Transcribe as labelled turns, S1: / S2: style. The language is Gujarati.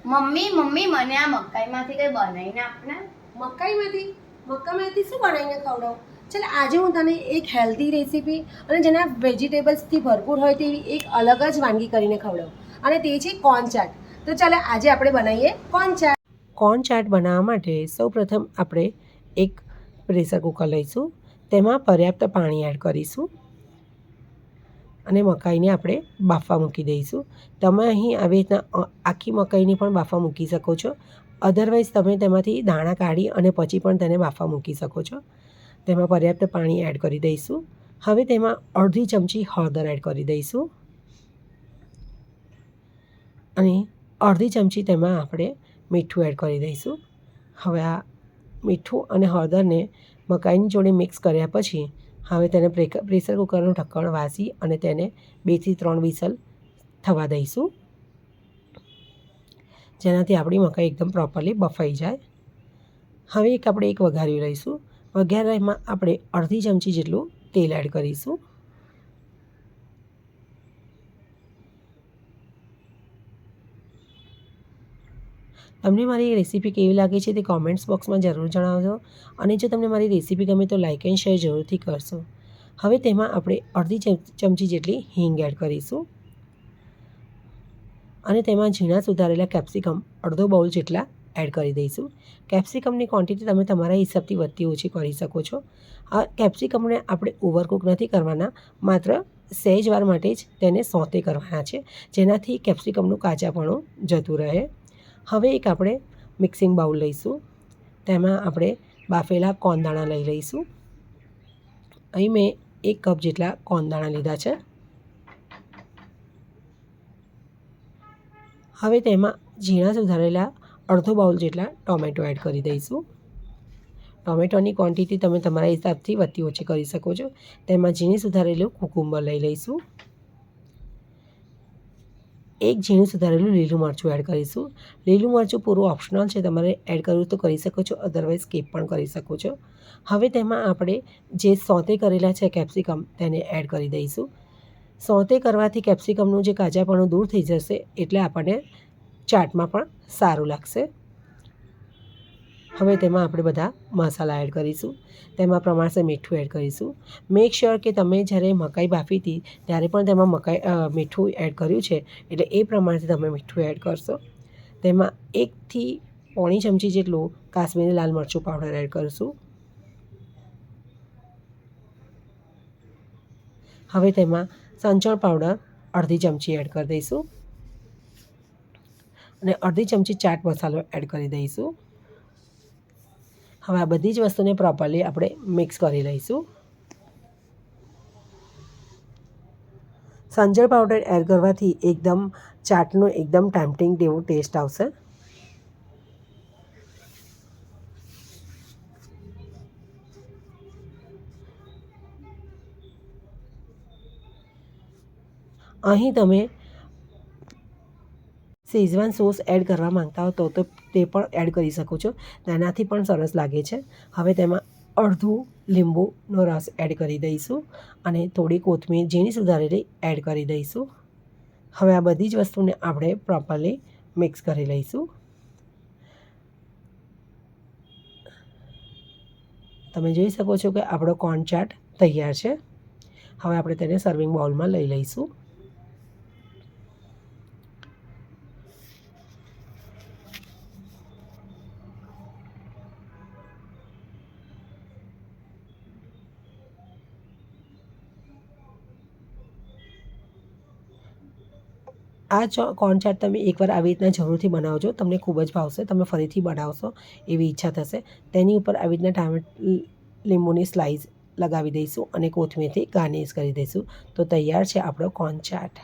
S1: મમ્મી મમ્મી મને આ મકાઈમાંથી કંઈ બનાવીને આપને.
S2: મકાઈમાંથી શું બનાવીને ખવડાવું? ચાલ આજે હું તને એક હેલ્ધી રેસીપી અને જેના વેજીટેબલ્સથી ભરપૂર હોય તેવી એક અલગ જ વાનગી કરીને ખવડાવું, અને તે છે કોર્ન ચાટ. તો ચાલો આજે આપણે બનાવીએ કોર્ન ચાટ. કોર્ન ચાટ બનાવવા માટે સૌપ્રથમ આપણે એક પ્રેશર કુકર લઈશું, તેમાં પર્યાપ્ત પાણી એડ કરીશું અને મકાઈને આપણે બાફવા મૂકી દઈશું. તમે અહીં આવી રીતના આખી મકાઈની પણ બાફવા મૂકી શકો છો. અધરવાઇઝ તમે તેમાંથી દાણા કાઢી અને પછી પણ તેને બાફવા મૂકી શકો છો. તેમાં પર્યાપ્ત પાણી એડ કરી દઈશું. હવે તેમાં અડધી ચમચી હળદર એડ કરી દઈશું અને અડધી ચમચી તેમાં આપણે મીઠું એડ કરી દઈશું. હવે આ મીઠું અને હળદરને મકાઈની જોડે મિક્સ કર્યા પછી હવે તેને પ્રેશર કુકરનું ઢક્કણ વાસી અને તેને 2 થી 3 વિસલ થવા દઈશું, જેનાથી આપણી મકાઈ એકદમ પ્રોપરલી બફાઈ જાય. હવે આપણે એક વઘાર્યું લઈશું. વઘારમાં આપણે અડધી ચમચી જેટલું તેલ એડ કરીશું. તમને મારી રેસીપી કેવી લાગે છે તે કોમેન્ટ્સ બોક્સમાં જરૂર જણાવજો, અને જો તમને મારી રેસીપી ગમે તો લાઇક એન્ડ શેર જરૂરથી કરશો. હવે તેમાં આપણે અડધી ચમચી જેટલી હિંગ એડ કરીશું અને તેમાં ઝીણા સુધારેલા કેપ્સિકમ અડધો બાઉલ જેટલા એડ કરી દઈશું. કેપ્સિકમની ક્વોન્ટિટી તમે તમારા હિસાબથી વધતી ઓછી કરી શકો છો. આ કેપ્સિકમને આપણે ઓવરકુક નથી કરવાના, માત્ર સહેજ વાર માટે જ તેને સોતે કરવાના છે, જેનાથી કેપ્સિકમનું કાચાપણું જતું રહે. હવે એક આપણે મિક્સિંગ બાઉલ લઈશું, તેમાં આપણે બાફેલા કોર્નદાણા લઈ લઈશું. અહીં મેં 1 કપ જેટલા કોર્નદાણા લીધા છે. હવે તેમાં ઝીણા સુધારેલા અડધો બાઉલ જેટલા ટોમેટો એડ કરી દઈશું. ટોમેટોની ક્વોન્ટિટી તમે તમારા હિસાબથી વધતી ઓછી કરી શકો છો. તેમાં ઝીણી સુધારેલું કુકુંબર લઈ લઈશું. એક ઝીણું સુધારેલું લીલું મરચું એડ કરીશું. લીલું મરચું પૂરું ઓપ્શનલ છે, તમારે એડ કરવું તો કરી શકો છો, અધરવાઇઝ સ્કીપ પણ કરી શકો છો. હવે તેમાં આપણે જે સોતે કરેલા છે કેપ્સિકમ તેને એડ કરી દઈશું. સોતે કરવાથી કેપ્સિકમનું જે કાચાપણું દૂર થઈ જશે, એટલે આપણને ચાટમાં પણ સારું લાગશે. હવે તેમાં આપણે બધા મસાલા એડ કરીશું. તેમાં પ્રમાણસર મીઠું એડ કરીશું. મેક શ્યોર કે તમે જ્યારે મકાઈ બાફી હતી ત્યારે પણ તેમાં મીઠું એડ કર્યું છે, એટલે એ પ્રમાણથી તમે મીઠું એડ કરશો. તેમાં 1 થી પોણી ચમચી જેટલું કાશ્મીરી લાલ મરચું પાવડર એડ કરીશું. હવે તેમાં સંચળ પાવડર અડધી ચમચી એડ કરી દઈશું અને અડધી ચમચી ચાટ મસાલો એડ કરી દઈશું. હવે આ બધી જ વસ્તુને પ્રોપરલી આપણે મિક્સ કરી લઈશું. સંચળ પાવડર એડ કરવાથી એકદમ ચાટનો એકદમ ટેમ્પટિંગ તેવો ટેસ્ટ આવશે. અહીં તમે શેઝવાન સોસ એડ કરવા માંગતા હો તો તે પણ એડ કરી શકો છો, તેનાથી પણ સરસ લાગે છે. હવે તેમાં અડધું લીંબુનો રસ એડ કરી દઈશું અને થોડી કોથમીર ઝીણી સુધારેલી એડ કરી દઈશું. હવે આ બધી જ વસ્તુને આપણે પ્રોપરલી મિક્સ કરી લઈશું. તમે જોઈ શકો છો કે આપણો કોર્ન ચાટ તૈયાર છે. હવે આપણે તેને સર્વિંગ બાઉલમાં લઈ લઈશું. આ કોર્ન ચાટ તમે એકવાર આવી રીતના જરૂરથી બનાવજો, તમને ખૂબ જ ભાવશે. તમે ફરીથી બનાવશો એવી ઈચ્છા થશે. તેની ઉપર આવી રીતના લીંબુની સ્લાઈસ લગાવી દઈશું અને કોથમીરથી ગાર્નિશ કરી દઈશું. તો તૈયાર છે આપણો કોર્ન ચાટ.